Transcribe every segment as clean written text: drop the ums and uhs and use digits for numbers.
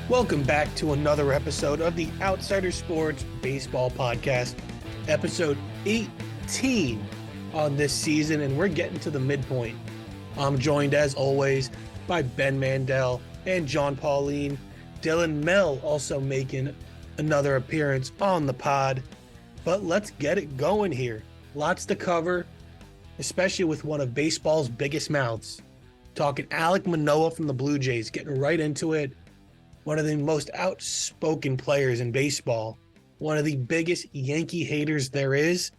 Welcome back to another episode of the Outsider Sports Baseball Podcast, episode 18 on this season, and we're getting to the midpoint. I'm joined, as always, by Ben Mandel and John Pauline. Dylan Mell also making another appearance on the pod. But let's get it going here. Lots to cover, especially with one of baseball's biggest mouths. Talking Alek Manoah from the Blue Jays, getting right into it. One of the most outspoken players in baseball, one of the biggest Yankee haters there is.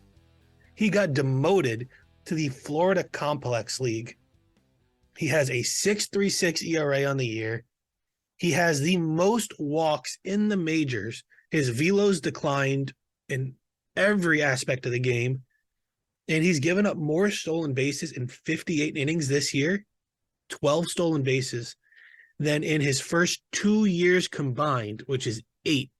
He got demoted to the Florida Complex League. He has a 6.36 ERA on the year. He has the most walks in the majors. His velo's declined in every aspect of the game. And he's given up more stolen bases in 58 innings this year, 12 stolen bases, than in his first 2 years combined, which is 8.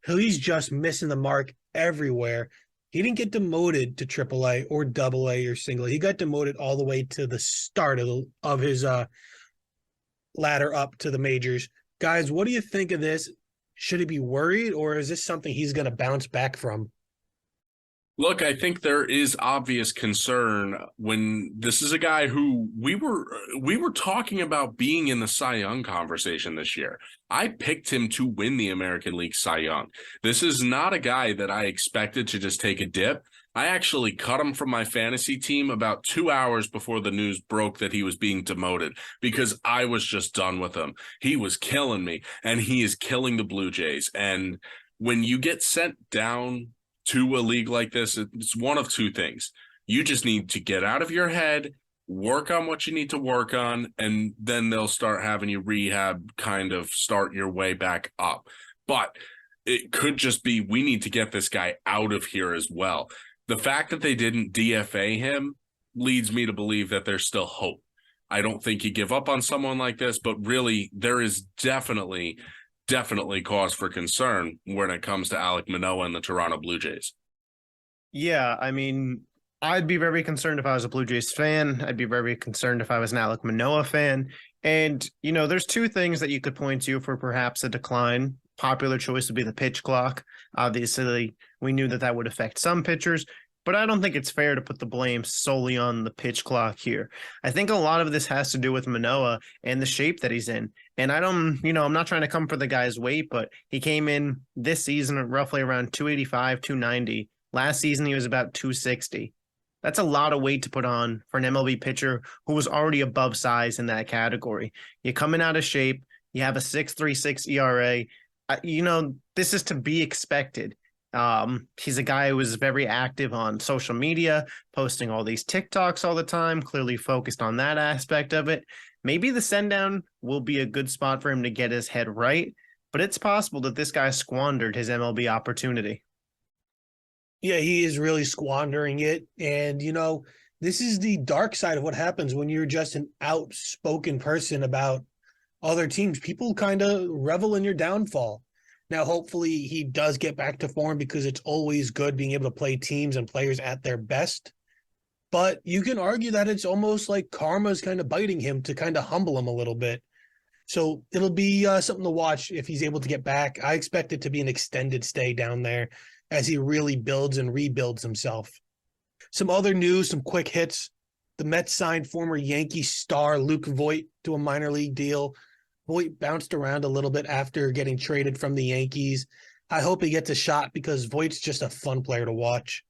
So he's just missing the mark everywhere. He didn't get demoted to AAA or AA or single. He got demoted all the way to the start of his ladder up to the majors. Guys, what do you think of this? Should he be worried, or is this something he's going to bounce back from? Look, I think there is obvious concern when this is a guy who we were talking about being in the Cy Young conversation this year. I picked him to win the American League Cy Young. This is not a guy that I expected to just take a dip. I actually cut him from my fantasy team about 2 hours before the news broke that he was being demoted because I was just done with him. He was killing me, and he is killing the Blue Jays. And when you get sent down to a league like this, it's one of two things. You just need to get out of your head, work on what you need to work on, and then they'll start having you rehab, kind of start your way back up. But it could just be we need to get this guy out of here as well. The fact that they didn't DFA him leads me to believe that there's still hope. I don't think you give up on someone like this, but really there is definitely cause for concern when it comes to Alek Manoah and the Toronto Blue Jays. Yeah, I mean, I'd be very concerned if I was a Blue Jays fan. I'd be very concerned if I was an Alek Manoah fan. And, you know, there's two things that you could point to for perhaps a decline. Popular choice would be the pitch clock. Obviously, we knew that would affect some pitchers, but I don't think it's fair to put the blame solely on the pitch clock here. I think a lot of this has to do with Manoah and the shape that he's in. And I'm not trying to come for the guy's weight, but he came in this season at roughly around 285, 290. Last season, he was about 260. That's a lot of weight to put on for an MLB pitcher who was already above size in that category. You're coming out of shape. You have a 6.36 ERA. This is to be expected. He's a guy who is very active on social media, posting all these TikToks all the time, clearly focused on that aspect of it. Maybe the send down will be a good spot for him to get his head right, but it's possible that this guy squandered his MLB opportunity. Yeah, he is really squandering it. And, this is the dark side of what happens when you're just an outspoken person about other teams. People kind of revel in your downfall. Now, hopefully he does get back to form because it's always good being able to play teams and players at their best. But you can argue that it's almost like karma's kind of biting him to kind of humble him a little bit. So it'll be something to watch if he's able to get back. I expect it to be an extended stay down there as he really builds and rebuilds himself. Some other news, some quick hits. The Mets signed former Yankee star Luke Voit to a minor league deal. Voit bounced around a little bit after getting traded from the Yankees. I hope he gets a shot because Voigt's just a fun player to watch.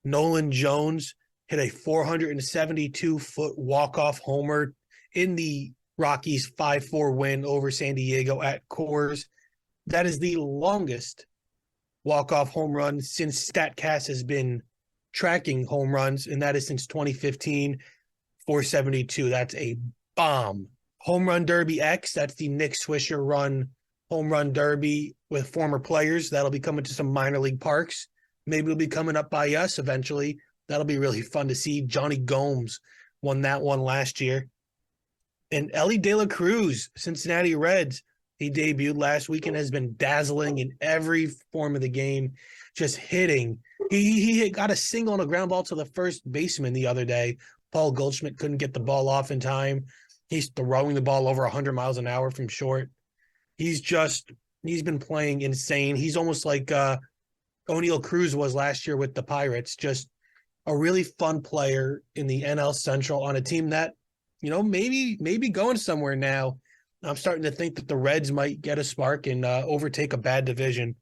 Nolan Jones hit a 472-foot walk-off homer in the Rockies' 5-4 win over San Diego at Coors. That is the longest walk-off home run since StatCast has been tracking home runs, and that is since 2015, 472. That's a bomb. Home Run Derby X, that's the Nick Swisher run home run derby with former players. That'll be coming to some minor league parks. Maybe it'll be coming up by us eventually. That'll be really fun to see. Johnny Gomes won that one last year. And Ellie De La Cruz, Cincinnati Reds, he debuted last week and has been dazzling in every form of the game, just hitting. He got a single on a ground ball to the first baseman the other day. Paul Goldschmidt couldn't get the ball off in time. He's throwing the ball over 100 miles an hour from short. He's been playing insane. He's almost like O'Neal Cruz was last year with the Pirates, just a really fun player in the NL Central on a team that, maybe going somewhere now. I'm starting to think that the Reds might get a spark and overtake a bad division.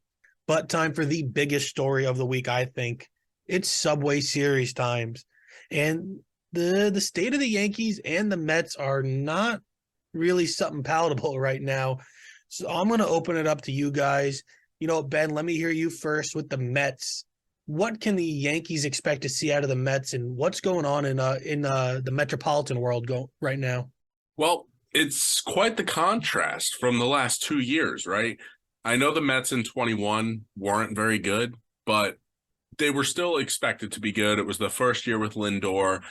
But time for the biggest story of the week, I think. It's Subway Series times. And the state of the Yankees and the Mets are not really something palatable right now. So I'm going to open it up to you guys. Ben, let me hear you first with the Mets. What can the Yankees expect to see out of the Mets, and what's going on in the metropolitan world right now? Well, it's quite the contrast from the last 2 years, right? I know the Mets in 21 weren't very good, but they were still expected to be good. It was the first year with Lindor,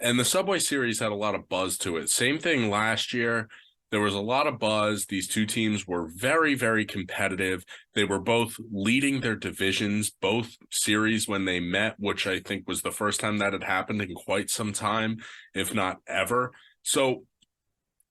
and the Subway Series had a lot of buzz to it. Same thing last year. There was a lot of buzz. These two teams were very, very competitive. They were both leading their divisions, both series when they met, which I think was the first time that had happened in quite some time, if not ever. So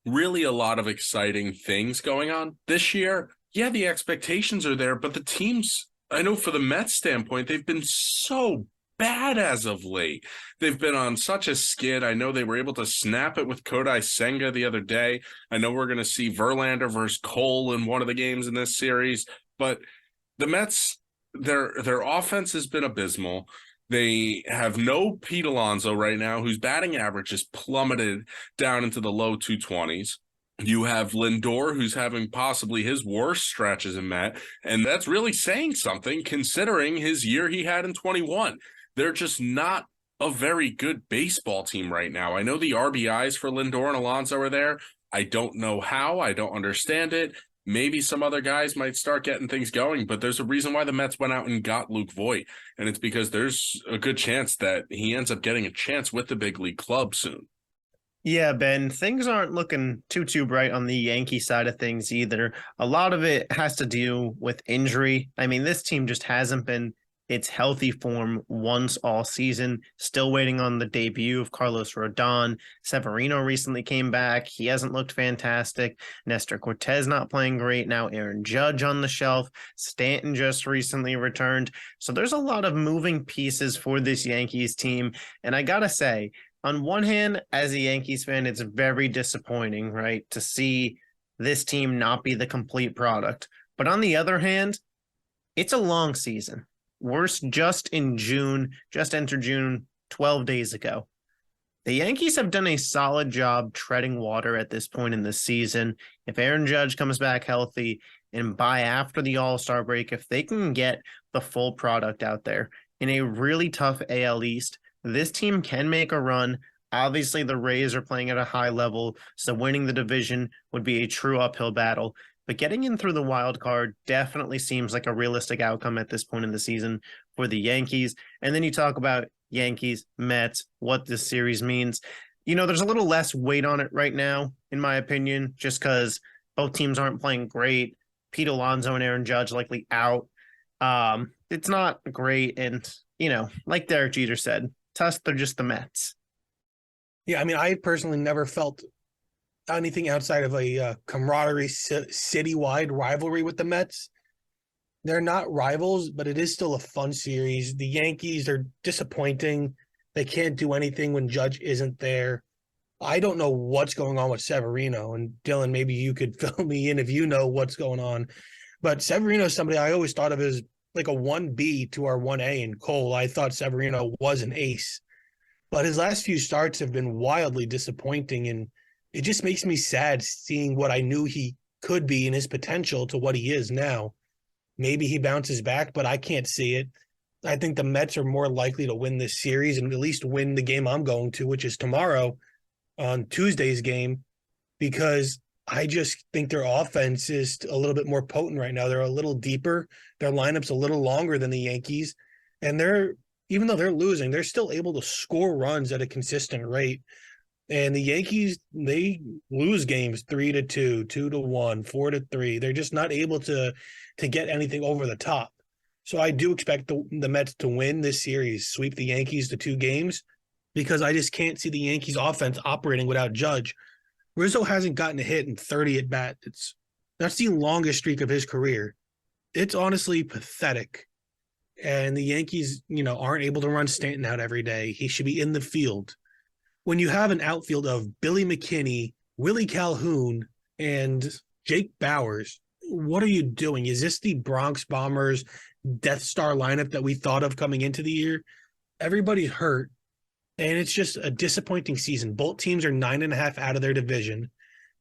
really a lot of exciting things going on this year. Yeah, the expectations are there, but the teams, I know for the Mets standpoint, they've been so bad as of late. They've been on such a skid. I know they were able to snap it with Kodai Senga the other day. I know we're going to see Verlander versus Cole in one of the games in this series, but the Mets, their offense has been abysmal. They have no Pete Alonso right now, whose batting average has plummeted down into the low 220s. You have Lindor, who's having possibly his worst stretches in Met, and that's really saying something considering his year he had in 21. They're just not a very good baseball team right now. I know the RBIs for Lindor and Alonso are there. I don't know how. I don't understand it. Maybe some other guys might start getting things going, but there's a reason why the Mets went out and got Luke Voit, and it's because there's a good chance that he ends up getting a chance with the big league club soon. Yeah, Ben, things aren't looking too bright on the Yankee side of things either. A lot of it has to do with injury. I mean, this team just hasn't been its healthy form once all season. Still waiting on the debut of Carlos Rodon. Severino recently came back. He hasn't looked fantastic. Nestor Cortez not playing great. Now Aaron Judge on the shelf. Stanton just recently returned. So there's a lot of moving pieces for this Yankees team. And I gotta say, on one hand, as a Yankees fan, it's very disappointing, right, to see this team not be the complete product. But on the other hand, it's a long season. We're just in June, just entered June 12 days ago. The Yankees have done a solid job treading water at this point in the season. If Aaron Judge comes back healthy and by after the All-Star break, if they can get the full product out there in a really tough AL East, this team can make a run. Obviously, the Rays are playing at a high level, so winning the division would be a true uphill battle. But getting in through the wild card definitely seems like a realistic outcome at this point in the season for the Yankees. And then you talk about Yankees, Mets, what this series means. There's a little less weight on it right now, in my opinion, just because both teams aren't playing great. Pete Alonso and Aaron Judge likely out. It's not great. And, like Derek Jeter said, to us, they're just the Mets. Yeah, I mean, I personally never felt anything outside of a camaraderie citywide rivalry with the Mets. They're not rivals, but it is still a fun series. The Yankees are disappointing. They can't do anything when Judge isn't there. I don't know what's going on with Severino. And Dylan, maybe you could fill me in if you know what's going on. But Severino is somebody I always thought of as like a 1B to our 1A in Cole. I thought Severino was an ace. But his last few starts have been wildly disappointing, and it just makes me sad seeing what I knew he could be and his potential to what he is now. Maybe he bounces back, but I can't see it. I think the Mets are more likely to win this series and at least win the game I'm going to, which is tomorrow on Tuesday's game, because I just think their offense is a little bit more potent right now. They're a little deeper. Their lineup's a little longer than the Yankees, and even though they're losing, they're still able to score runs at a consistent rate. And the Yankees, they lose games 3-2, 2-1, 4-3. They're just not able to get anything over the top. So I do expect the Mets to win this series, sweep the Yankees to 2 games, because I just can't see the Yankees offense operating without Judge. Rizzo hasn't gotten a hit in 30 at bat. That's the longest streak of his career. It's honestly pathetic. And the Yankees, aren't able to run Stanton out every day. He should be in the field. When you have an outfield of Billy McKinney, Willie Calhoun, and Jake Bowers, what are you doing? Is this the Bronx Bombers Death Star lineup that we thought of coming into the year? Everybody's hurt, and it's just a disappointing season. Both teams are 9.5 out of their division.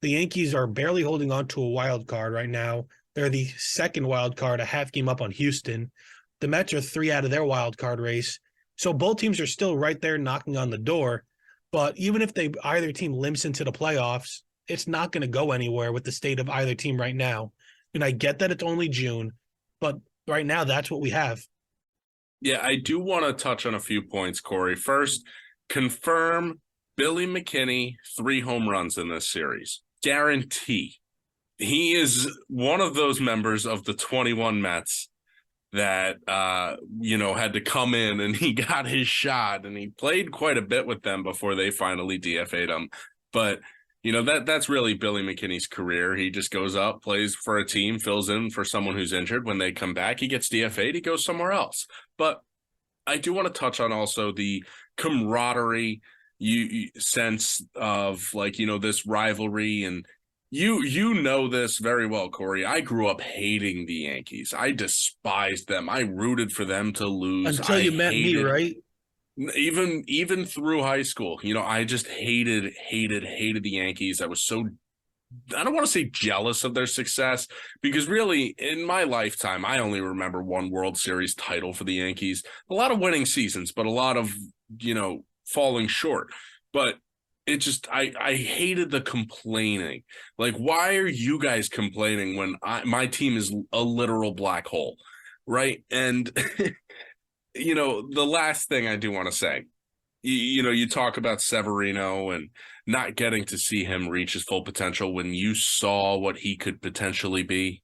The Yankees are barely holding on to a wild card right now. They're the second wild card, a half game up on Houston. The Mets are 3 out of their wild card race. So both teams are still right there knocking on the door. But even if either team limps into the playoffs, it's not going to go anywhere with the state of either team right now. And I get that it's only June, but right now that's what we have. Yeah, I do want to touch on a few points, Corey. First, confirm Billy McKinney 3 home runs in this series. Guarantee. He is one of those members of the 21 Mets that had to come in, and he got his shot, and he played quite a bit with them before they finally DFA'd him. But that's really Billy McKinney's career. He just goes up, plays for a team, fills in for someone who's injured. When they come back, he gets DFA'd, he goes somewhere else. But I do want to touch on also the camaraderie sense of this rivalry. And you know this very well, Corey. I grew up hating the Yankees. I despised them. I rooted for them to lose. Until you met me, right? Even through high school, I just hated the Yankees. I was so, I don't want to say jealous of their success, because really in my lifetime, I only remember one World Series title for the Yankees. A lot of winning seasons, but a lot of, falling short. But it just, I hated the complaining. Like, why are you guys complaining when my team is a literal black hole, right? And the last thing I do want to say, you talk about Severino and not getting to see him reach his full potential when you saw what he could potentially be.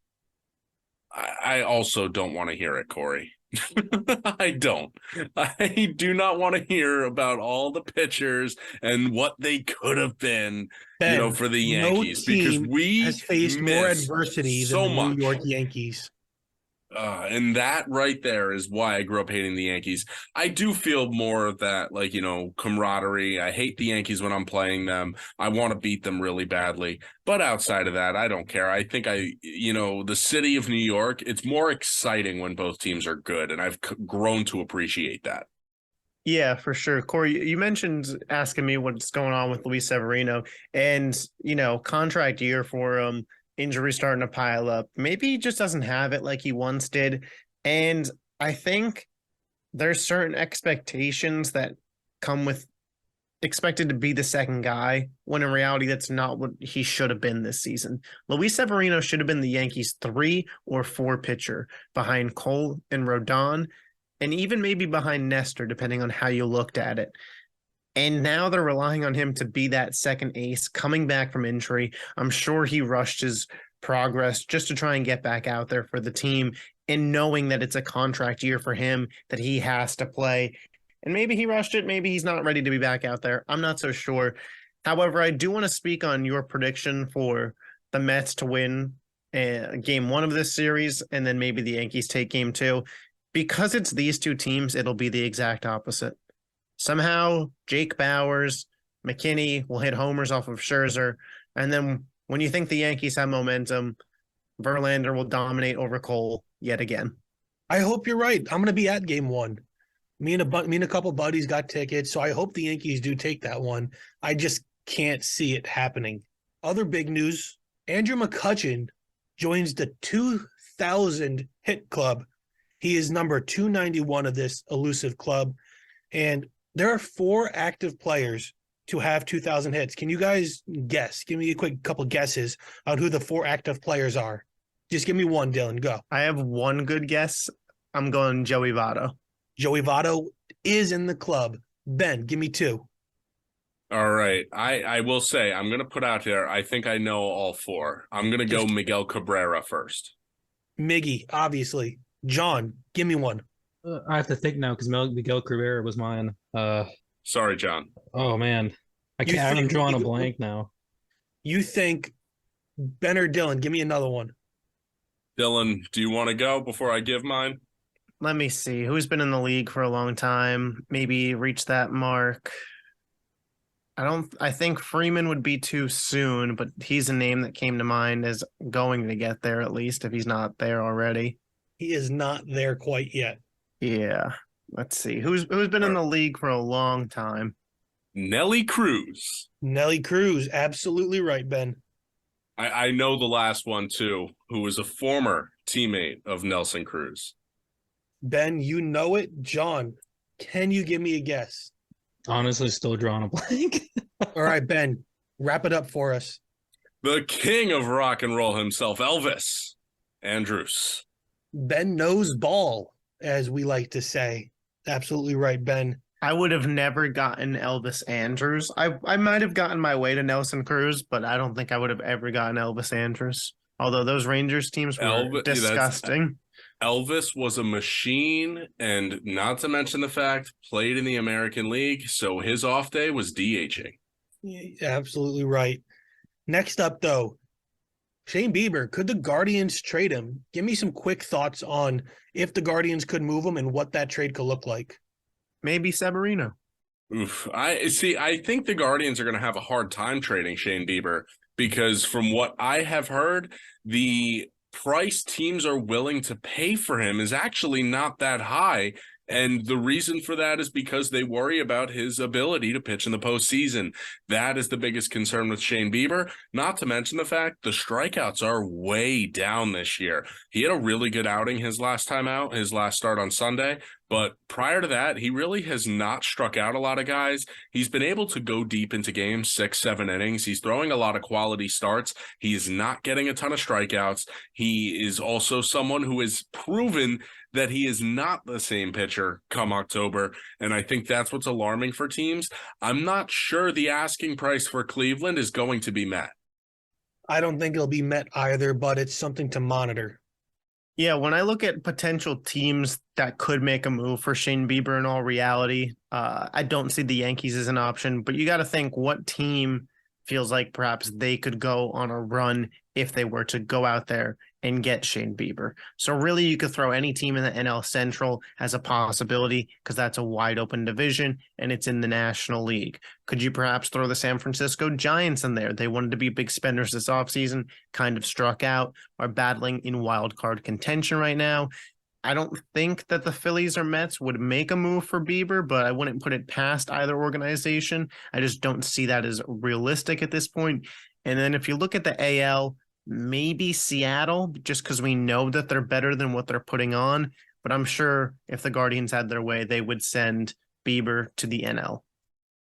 I also don't want to hear it, Corey. I don't. I do not want to hear about all the pitchers and what they could have been, Ben, for the Yankees, no because team we has faced more adversity so than the much. New York Yankees. And that right there is why I grew up hating the Yankees. I do feel more of that, camaraderie. I hate the Yankees when I'm playing them. I want to beat them really badly. But outside of that, I don't care. I think the city of New York, it's more exciting when both teams are good. And I've grown to appreciate that. Yeah, for sure. Corey, you mentioned asking me what's going on with Luis Severino, and, contract year for him. Injury starting to pile up. Maybe he just doesn't have it like he once did. And I think there's certain expectations that come with expected to be the second guy, when in reality, that's not what he should have been this season. Luis Severino should have been the Yankees 3 or 4 pitcher behind Cole and Rodon, and even maybe behind Nestor, depending on how you looked at it. And now they're relying on him to be that second ace coming back from injury. I'm sure he rushed his progress just to try and get back out there for the team, and knowing that it's a contract year for him, that he has to play. And maybe he rushed it. Maybe he's not ready to be back out there. I'm not so sure. However, I do want to speak on your prediction for the Mets to win game 1 of this series, and then maybe the Yankees take game 2. Because it's these two teams, it'll be the exact opposite. Somehow, Jake Bowers, McKinney will hit homers off of Scherzer. And then when you think the Yankees have momentum, Verlander will dominate over Cole yet again. I hope you're right. I'm going to be at game 1. Me and a couple buddies got tickets, so I hope the Yankees do take that one. I just can't see it happening. Other big news, Andrew McCutchen joins the 2,000 hit club. He is number 291 of this elusive club. And there are 4 active players to have 2,000 hits. Can you guys guess? Give me a quick couple guesses on who the 4 active players are. Just give me one, Dylan. Go. I have one good guess. I'm going Joey Votto. Joey Votto is in the club. Ben, give me 2. All right. I will say, I'm going to put out there, I think I know all 4. I'm going to go Miguel Cabrera first. Miggy, obviously. John, give me one. I have to think now because Miguel Cabrera was mine. Sorry, John. Oh man, I'm drawing a blank now. You think Ben or Dylan, give me another one. Dylan, do you want to go before I give mine? Let me see. Who's been in the league for a long time? Maybe reach that mark. I think Freeman would be too soon, but he's a name that came to mind as going to get there at least if he's not there already. He is not there quite yet. Yeah. Let's see. Who's been in the league for a long time? Nelly Cruz. Nelly Cruz, absolutely right, Ben. I know the last one too, who was a former teammate of Nelson Cruz. Ben, you know it. John, can you give me a guess? Honestly, still drawing a blank. All right, Ben, wrap it up for us. The king of rock and roll himself, Elvis Andrus. Ben knows ball, as we like to say. Absolutely right, Ben. I would have never gotten Elvis Andrus. I might have gotten my way to Nelson Cruz, but I don't think I would have ever gotten Elvis Andrus. Although those Rangers teams were disgusting. Elvis was a machine, and not to mention the fact, played in the American League, so his off day was DHing. Yeah, absolutely right. Next up, though, Shane Bieber. Could the Guardians trade him? Give me some quick thoughts on if the Guardians could move him and what that trade could look like. Maybe Severino. Oof. I think the Guardians are going to have a hard time trading Shane Bieber because from what I have heard, the price teams are willing to pay for him is actually not that high. And the reason for that is because they worry about his ability to pitch in the postseason. That is the biggest concern with Shane Bieber, not to mention the fact the strikeouts are way down this year. He had a really good outing his last time out, his last start on Sunday. But prior to that, he really has not struck out a lot of guys. He's been able to go deep into games, 6-7 innings. He's throwing a lot of quality starts. He is not getting a ton of strikeouts. He is also someone who has proven that he is not the same pitcher come October, and I think that's what's alarming for teams. I'm not sure the asking price for Cleveland is going to be met. I don't think it'll be met either, but it's something to monitor. Yeah, when I look at potential teams that could make a move for Shane Bieber in all reality, I don't see the Yankees as an option, but you got to think what team feels like perhaps they could go on a run if they were to go out there and get Shane Bieber. So really you could throw any team in the NL Central as a possibility because that's a wide open division and it's in the National League. Could you perhaps throw the San Francisco Giants in there? They wanted to be big spenders this offseason, kind of struck out, are battling in wild card contention right now. I don't think that the Phillies or Mets would make a move for Bieber, but I wouldn't put it past either organization. I just don't see that as realistic at this point. And then if you look at the AL, maybe Seattle, just because we know that they're better than what they're putting on. But I'm sure if the Guardians had their way, they would send Bieber to the NL.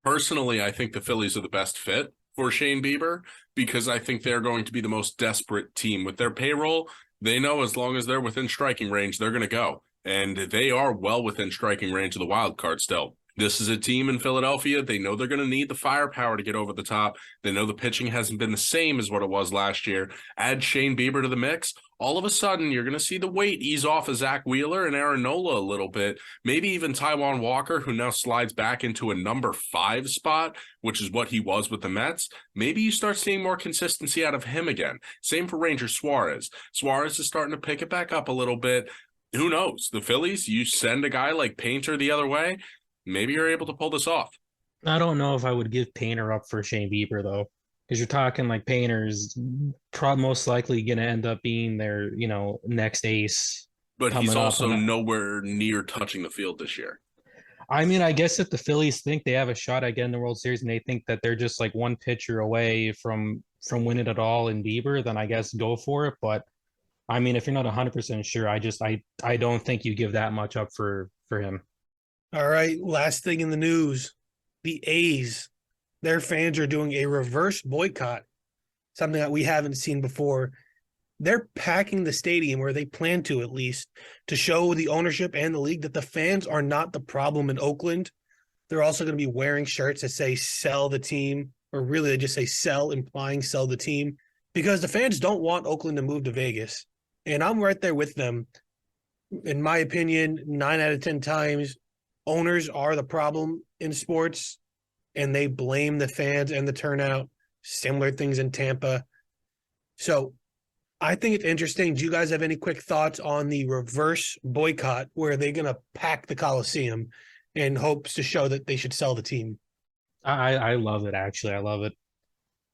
Personally, I think the Phillies are the best fit for Shane Bieber because I think they're going to be the most desperate team with their payroll. They know as long as they're within striking range, they're going to go. And they are well within striking range of the wild card still. This is a team in Philadelphia. They know they're going to need the firepower to get over the top. They know the pitching hasn't been the same as what it was last year. Add Shane Bieber to the mix. All of a sudden, you're going to see the weight ease off of Zach Wheeler and Aaron Nola a little bit. Maybe even Taijuan Walker, who now slides back into a number 5 spot, which is what he was with the Mets. Maybe you start seeing more consistency out of him again. Same for Ranger Suarez. Suarez is starting to pick it back up a little bit. Who knows? The Phillies, you send a guy like Painter the other way, maybe you're able to pull this off. I don't know if I would give Painter up for Shane Bieber though, because you're talking like Painter's most likely going to end up being their, next ace. But he's also nowhere near touching the field this year. I mean, I guess if the Phillies think they have a shot at getting the World Series and they think that they're just like one pitcher away from winning it all in Bieber, then I guess go for it. But I mean, if you're not 100% sure, I don't think you give that much up for him. All right, last thing in the news. The A's, their fans are doing a reverse boycott, something that we haven't seen before. They're packing the stadium, or they plan to at least, to show the ownership and the league that the fans are not the problem in Oakland. They're also going to be wearing shirts that say sell the team, or really they just say sell, implying sell the team, because the fans don't want Oakland to move to Vegas. And I'm right there with them. In my opinion, 9 out of 10 times, owners are the problem in sports, and they blame the fans and the turnout. Similar things in Tampa. So I think it's interesting. Do you guys have any quick thoughts on the reverse boycott where they're going to pack the Coliseum in hopes to show that they should sell the team? I love it, actually. I love it.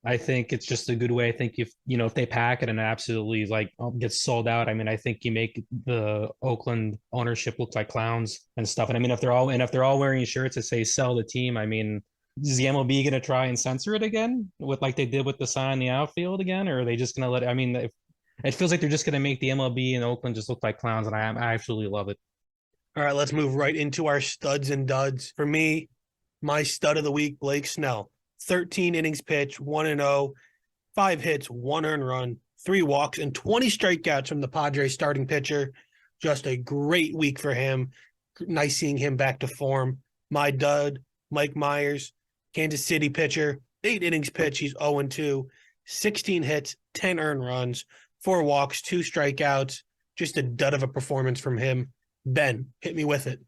I think it's just a good way. I think if they pack it and it absolutely like gets sold out, I mean, I think you make the Oakland ownership look like clowns and stuff. And I mean, if they're all wearing shirts that say "sell the team," I mean, is the MLB going to try and censor it again with like they did with the sign in the outfield again, or are they just going to let it? I mean, it feels like they're just going to make the MLB and Oakland just look like clowns, and I absolutely love it. All right, let's move right into our studs and duds. For me, my stud of the week, Blake Snell. 13 innings pitched, 1-0, 5 hits, 1 earned run, 3 walks, and 20 strikeouts from the Padres starting pitcher. Just a great week for him. Nice seeing him back to form. My dud, Mike Myers, Kansas City pitcher, 8 innings pitched. He's 0-2, 16 hits, 10 earned runs, 4 walks, 2 strikeouts. Just a dud of a performance from him. Ben, hit me with it.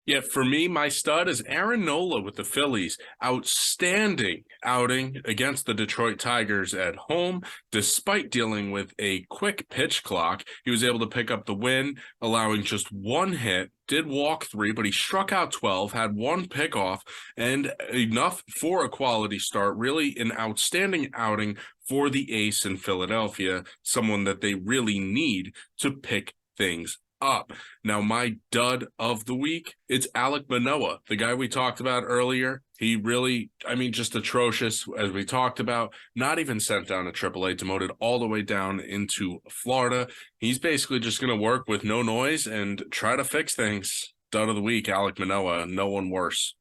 Yeah, for me, my stud is Aaron Nola with the Phillies. Outstanding outing against the Detroit Tigers at home. Despite dealing with a quick pitch clock, he was able to pick up the win, allowing just 1 hit, did walk 3, but he struck out 12, had 1 pickoff, and enough for a quality start. Really an outstanding outing for the ace in Philadelphia, someone that they really need to pick things up. Now, my dud of the week, it's Alek Manoah, the guy we talked about earlier. He really, just atrocious, as we talked about, not even sent down to AAA, demoted all the way down into Florida. He's basically just going to work with no noise and try to fix things. Dud of the week, Alek Manoah, no one worse.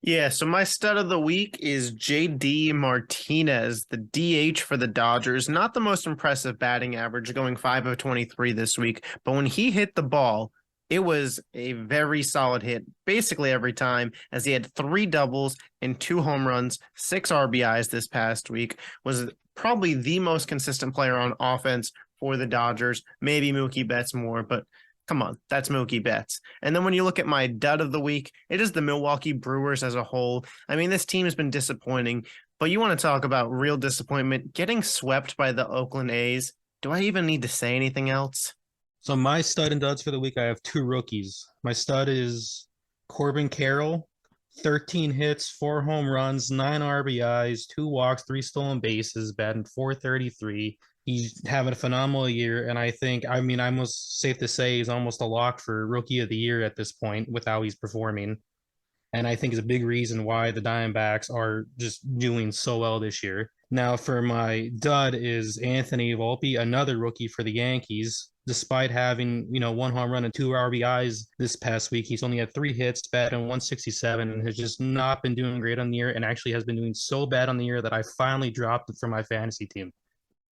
Yeah, so my stud of the week is JD Martinez, the DH for the Dodgers. Not the most impressive batting average, going 5 of 23 this week, but when he hit the ball, it was a very solid hit basically every time, as he had 3 doubles and 2 home runs, 6 RBIs this past week, was probably the most consistent player on offense for the Dodgers. Maybe Mookie Betts more, but come on, that's Mookie Betts. And then when you look at my dud of the week, it is the Milwaukee Brewers as a whole. I mean, this team has been disappointing, but you want to talk about real disappointment, getting swept by the Oakland A's. Do I even need to say anything else? So my stud and duds for the week, I have 2 rookies. My stud is Corbin Carroll, 13 hits, 4 home runs, 9 RBIs, 2 walks, 3 stolen bases, batting .433. He's having a phenomenal year, and I think, I'm almost safe to say he's almost a lock for Rookie of the Year at this point with how he's performing. And I think it's a big reason why the Diamondbacks are just doing so well this year. Now, for my dud is Anthony Volpe, another rookie for the Yankees. Despite having, 1 home run and 2 RBIs this past week, he's only had 3 hits, batting 167, and has just not been doing great on the year, and actually has been doing so bad on the year that I finally dropped it for my fantasy team.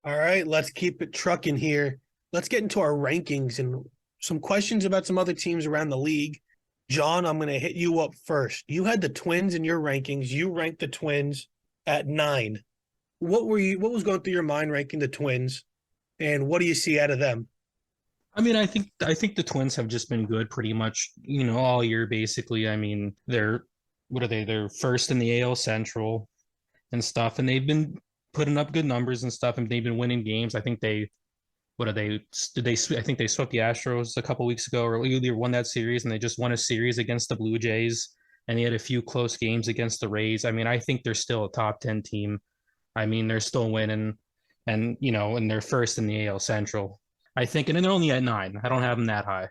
All right, let's keep it trucking here. Let's get into our rankings and some questions about some other teams around the league. John, I'm going to hit you up first. You had the Twins in your rankings. You ranked the Twins at 9. What was going through your mind ranking the Twins, and what do you see out of them? I think the Twins have just been good pretty much, all year basically. They're They're first in the AL Central and stuff, and they've been putting up good numbers and stuff, and they've been winning games. I think they I think they swept the Astros a couple weeks ago, or either won that series, and they just won a series against the Blue Jays, and they had a few close games against the Rays. I think they're still a top 10 team. They're still winning, and and they're first in the AL Central, I think, and then they're only at 9. I don't have them that high.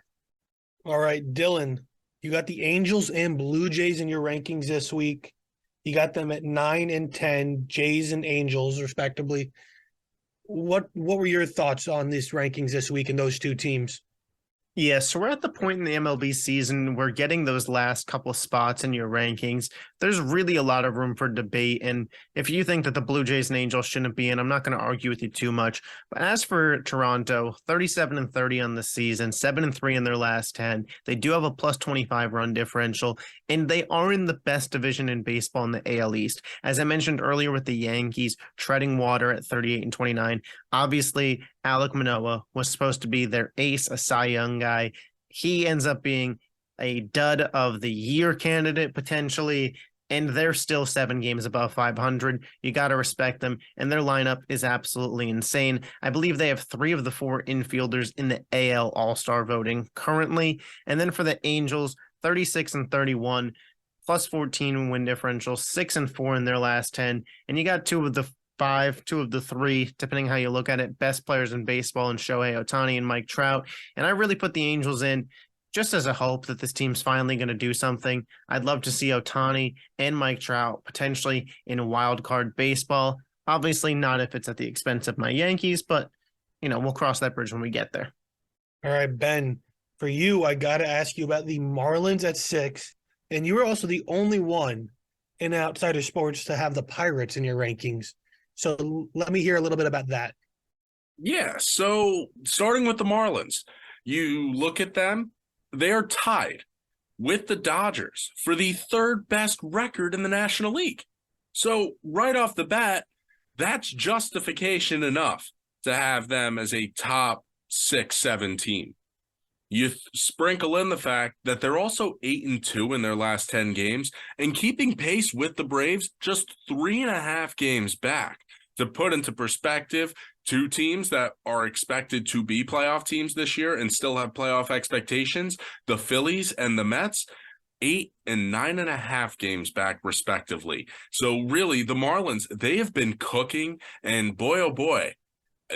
All right, Dylan, you got the Angels and Blue Jays in your rankings this week. You got them at 9 and 10, Jays and Angels, respectively. What were your thoughts on these rankings this week in those 2 teams? Yeah, so we're at the point in the MLB season where getting those last couple of spots in your rankings, there's really a lot of room for debate. And if you think that the Blue Jays and Angels shouldn't be in, I'm not going to argue with you too much. But as for Toronto, 37-30 on the season, 7-3 in their last 10. They do have a plus 25 run differential, and they are in the best division in baseball in the AL East. As I mentioned earlier with the Yankees treading water at 38-29, obviously Alek Manoah was supposed to be their ace, a Cy Young guy. He ends up being a dud of the year candidate, potentially. and they're still 7 games above 500. You got to respect them, and their lineup is absolutely insane. I believe they have 3 of the 4 infielders in the AL All-Star voting currently. And then for the Angels, 36-31, plus 14 win differential, 6-4 in their last 10. And you got 2 of the 5, 2 of the 3, depending how you look at it, best players in baseball in Shohei Ohtani and Mike Trout. And I really put the Angels in just as a hope that this team's finally going to do something. I'd love to see Ohtani and Mike Trout potentially in wild card baseball. Obviously not if it's at the expense of my Yankees, but, we'll cross that bridge when we get there. All right, Ben, for you, I got to ask you about the Marlins at 6. And you were also the only one in Outsider Sports to have the Pirates in your rankings. So let me hear a little bit about that. Yeah, so starting with the Marlins, you look at them, they are tied with the Dodgers for the 3rd best record in the National League. So right off the bat, that's justification enough to have them as a top 6-7 team. You sprinkle in the fact that they're also 8-2 in their last 10 games and keeping pace with the Braves just 3.5 games back. To put into perspective, 2 teams that are expected to be playoff teams this year and still have playoff expectations, the Phillies and the Mets, 8 and 9.5 games back respectively. So really, the Marlins, they have been cooking, and boy, oh boy,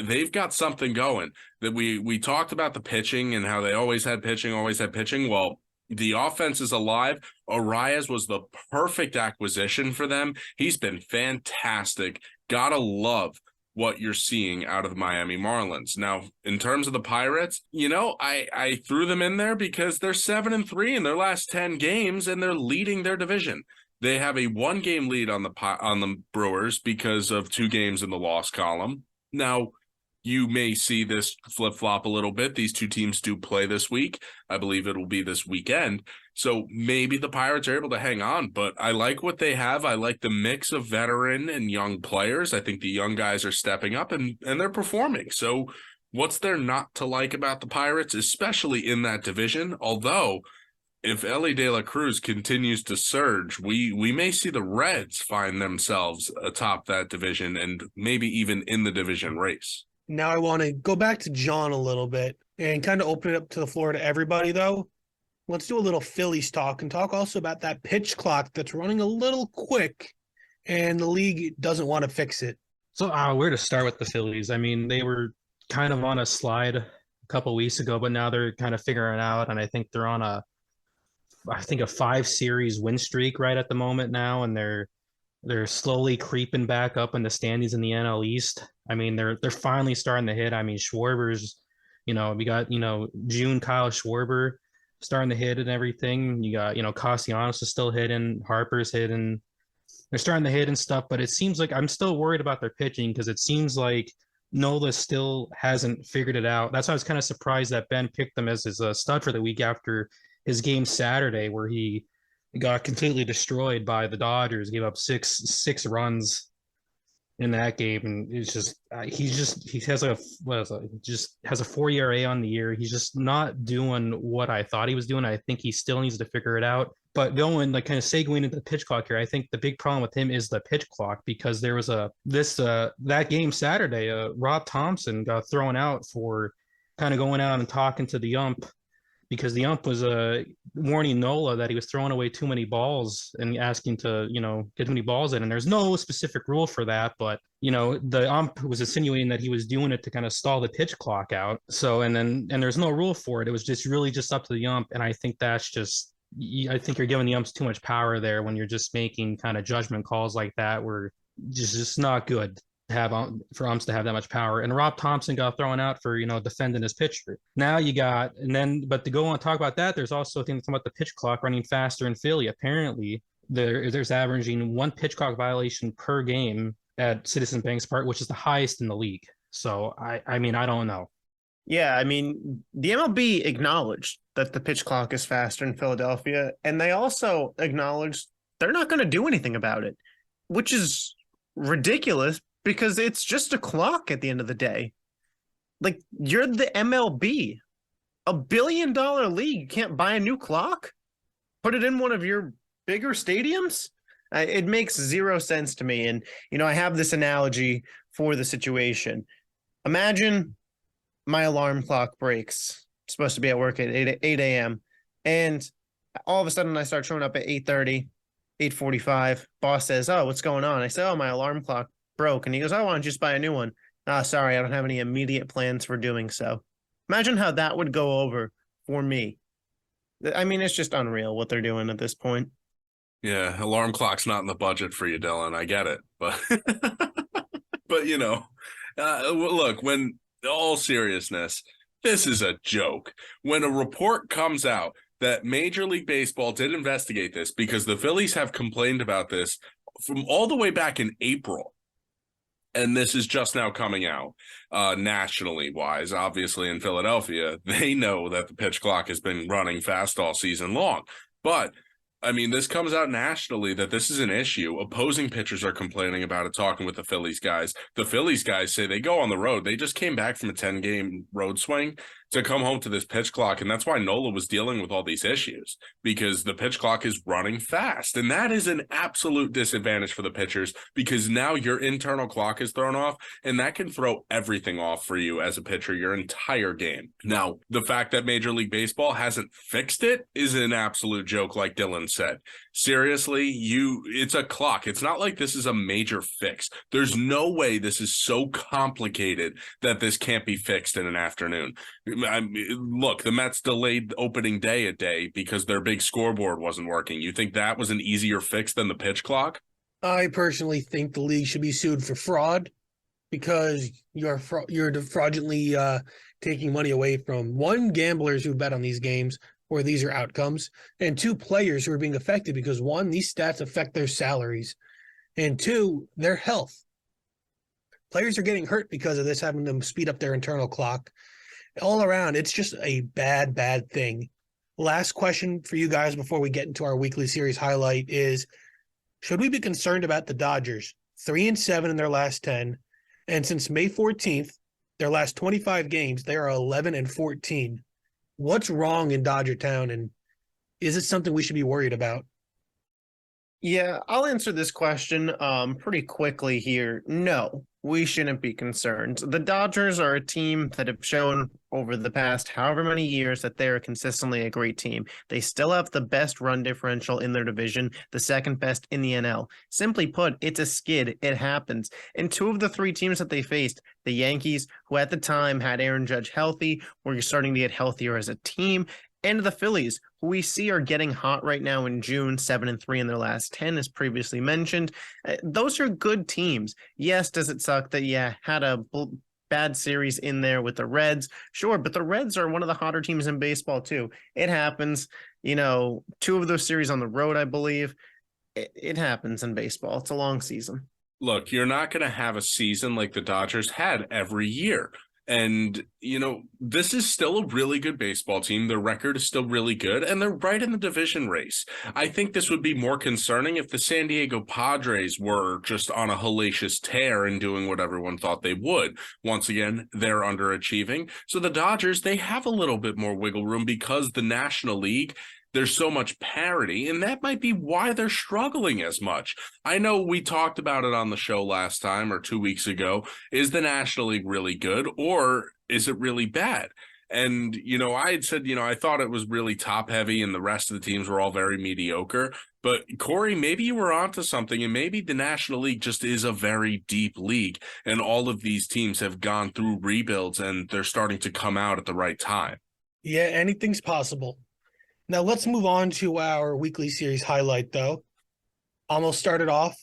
they've got something going. That we talked about the pitching and how they always had pitching. Well, the offense is alive. Arias was the perfect acquisition for them. He's been fantastic. Gotta love what you're seeing out of the Miami Marlins. Now, in terms of the Pirates, I threw them in there because they're 7-3 in their last 10 games, and they're leading their division. They have a 1-game lead on the Brewers because of 2 games in the loss column. Now, you may see this flip-flop a little bit. These 2 teams do play this week. I believe it will be this weekend. So maybe the Pirates are able to hang on, but I like what they have. I like the mix of veteran and young players. I think the young guys are stepping up and they're performing. So what's there not to like about the Pirates, especially in that division? Although, if Elly De La Cruz continues to surge, we may see the Reds find themselves atop that division and maybe even in the division race. Now I want to go back to John a little bit and kind of open it up to the floor to everybody, though. Let's do a little Phillies talk and talk also about that pitch clock that's running a little quick, and the league doesn't want to fix it. So where to start with the Phillies? I mean, they were kind of on a slide a couple weeks ago, but now they're kind of figuring it out, and I think they're on a 5-series win streak right at the moment now, and they're slowly creeping back up in the standings in the NL East. I mean, they're finally starting to hit. I mean, Schwarber's, we got, June Kyle Schwarber starting to hit and everything. You got, Castellanos is still hitting, Harper's hitting. They're starting to hit and stuff, but it seems like I'm still worried about their pitching because it seems like Nola still hasn't figured it out. That's why I was kind of surprised that Ben picked them as his stud for the week after his game Saturday, where he got completely destroyed by the Dodgers, gave up six runs in that game, and it's just he has has a 4 ERA on the year. He's just not doing what I thought he was doing. I think he still needs to figure it out. But going kind of segueing into the pitch clock here, I think the big problem with him is the pitch clock, because there was that game Saturday, Rob Thompson got thrown out for kind of going out and talking to the ump, because the ump was warning Nola that he was throwing away too many balls and asking to, get too many balls in. And there's no specific rule for that, but, the ump was insinuating that he was doing it to kind of stall the pitch clock out. So, and there's no rule for it. It was just really just up to the ump. And I think that's just, I think you're giving the umps too much power there when you're just making kind of judgment calls like that, where just not good for umps to have that much power. And Rob Thompson got thrown out for, defending his pitcher. Now but to go on and talk about that, there's also things about the pitch clock running faster in Philly. Apparently there's averaging 1 pitch clock violation per game at Citizens Bank Park, which is the highest in the league. So I mean, I don't know. Yeah, I mean, the MLB acknowledged that the pitch clock is faster in Philadelphia, and they also acknowledged they're not going to do anything about it, which is ridiculous, because it's just a clock at the end of the day. Like, you're the MLB, $1 billion league. You can't buy a new clock, put it in one of your bigger stadiums. It makes zero sense to me. And, I have this analogy for the situation. Imagine my alarm clock breaks. I'm supposed to be at work at 8 a.m. And all of a sudden I start showing up at 8:30, 8:45. Boss says, "Oh, what's going on?" I say, "Oh, my alarm clock broke." And he goes, "Oh, why don't you just buy a new one?" "Ah, sorry, I don't have any immediate plans for doing so." Imagine how that would go over for me. I mean, it's just unreal what they're doing at this point. Yeah, alarm clock's not in the budget for you, Dylan. I get it, but but look, when all seriousness, this is a joke. When a report comes out that Major League Baseball did investigate this because the Phillies have complained about this from all the way back in April. And this is just now coming out nationally wise. Obviously, in Philadelphia, they know that the pitch clock has been running fast all season long. But I mean, this comes out nationally that this is an issue. Opposing pitchers are complaining about it, talking with the Phillies guys. The Phillies guys say they go on the road. They just came back from a 10-game road swing to come home to this pitch clock. And that's why Nola was dealing with all these issues, because the pitch clock is running fast. And that is an absolute disadvantage for the pitchers, because now your internal clock is thrown off, and that can throw everything off for you as a pitcher, your entire game. Now, the fact that Major League Baseball hasn't fixed it is an absolute joke, like Dylan said. Seriously, it's a clock. It's not like this is a major fix. There's no way this is so complicated that this can't be fixed in an afternoon. Look, the Mets delayed opening day a day because their big scoreboard wasn't working. You think that was an easier fix than the pitch clock? I personally think the league should be sued for fraud because you're fraudulently taking money away from, one, gamblers who bet on these games where these are outcomes, and two, players who are being affected because, one, these stats affect their salaries, and two, their health. Players are getting hurt because of this, having them speed up their internal clock. All around, it's just a bad, bad thing. Last question for you guys before we get into our weekly series highlight is, should we be concerned about the Dodgers? 3-7 in their last 10, and since May 14th, their last 25 games, they are 11-14. What's wrong in Dodger Town, and is it something we should be worried about? Yeah, I'll answer this question pretty quickly here. No, we shouldn't be concerned. The Dodgers are a team that have shown over the past however many years that they're consistently a great team. They still have the best run differential in their division, the second best in the NL. Simply put, it's a skid. It happens. And two of the three teams that they faced, the Yankees, who at the time had Aaron Judge healthy, were starting to get healthier as a team, and the Phillies, who we see are getting hot right now in June, 7-3 in their last 10, as previously mentioned. Those are good teams. Yes, does it suck that, had a bad series in there with the Reds? Sure, but the Reds are one of the hotter teams in baseball, too. It happens. Two of those series on the road, I believe. It happens in baseball. It's a long season. Look, you're not going to have a season like the Dodgers had every year. And, this is still a really good baseball team. Their record is still really good, and they're right in the division race. I think this would be more concerning if the San Diego Padres were just on a hellacious tear and doing what everyone thought they would. Once again, they're underachieving. So the Dodgers, they have a little bit more wiggle room because the National League, there's so much parity, and that might be why they're struggling as much. I know we talked about it on the show last time or 2 weeks ago. Is the National League really good, or is it really bad? And, I had said, I thought it was really top heavy and the rest of the teams were all very mediocre. But Corey, maybe you were onto something, and maybe the National League just is a very deep league, and all of these teams have gone through rebuilds and they're starting to come out at the right time. Yeah, anything's possible. Now let's move on to our weekly series highlight, though. Almost started off.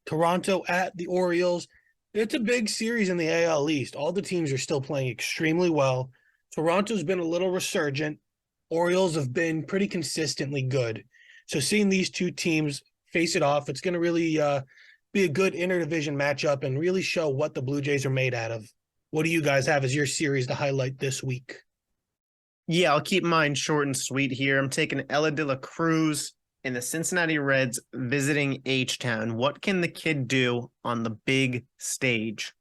Toronto at the Orioles. It's a big series in the AL East. All the teams are still playing extremely well. Toronto's been a little resurgent. Orioles have been pretty consistently good. So seeing these two teams face it off, it's going to really be a good interdivision matchup and really show what the Blue Jays are made out of. What do you guys have as your series to highlight this week? Yeah, I'll keep mine short and sweet here. I'm taking Ella de la Cruz and the Cincinnati Reds visiting H-Town. What can the kid do on the big stage?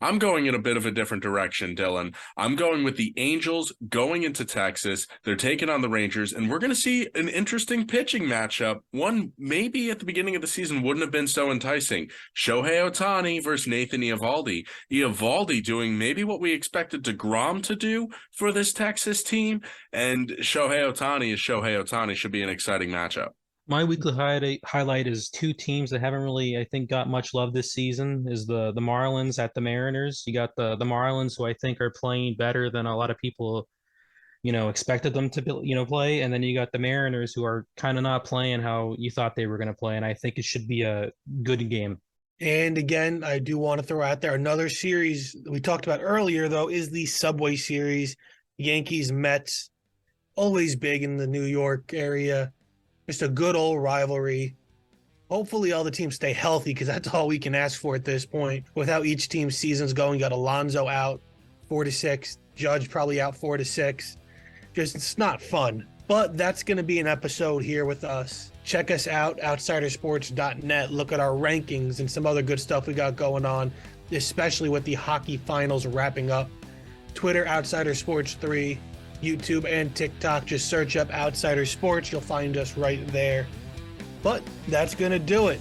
I'm going in a bit of a different direction, Dylan. I'm going with the Angels going into Texas. They're taking on the Rangers, and we're going to see an interesting pitching matchup. One maybe at the beginning of the season wouldn't have been so enticing. Shohei Ohtani versus Nathan Eovaldi. Eovaldi doing maybe what we expected DeGrom to do for this Texas team, and Shohei Ohtani is Shohei Ohtani. Should be an exciting matchup. My weekly highlight is two teams that haven't really, I think, got much love this season. Is the Marlins at the Mariners. You got the Marlins, who I think are playing better than a lot of people, expected them to, play, and then you got the Mariners, who are kind of not playing how you thought they were going to play. And I think it should be a good game. And again, I do want to throw out there another series that we talked about earlier, though, is the Subway Series. Yankees, Mets, always big in the New York area. Just a good old rivalry. Hopefully all the teams stay healthy, because that's all we can ask for at this point. With how each team's season's going, got Alonso out 4 to 6, Judge probably out 4 to 6. Just, it's not fun. But that's going to be an episode here with us. Check us out, outsidersports.net. Look at our rankings and some other good stuff we got going on, especially with the hockey finals wrapping up. Twitter, Outsider Sports 3. YouTube and TikTok, just search up Outsider Sports. You'll find us right there. But that's going to do it.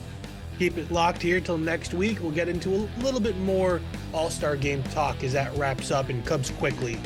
Keep it locked here till next week. We'll get into a little bit more All-Star Game talk as that wraps up and comes quickly.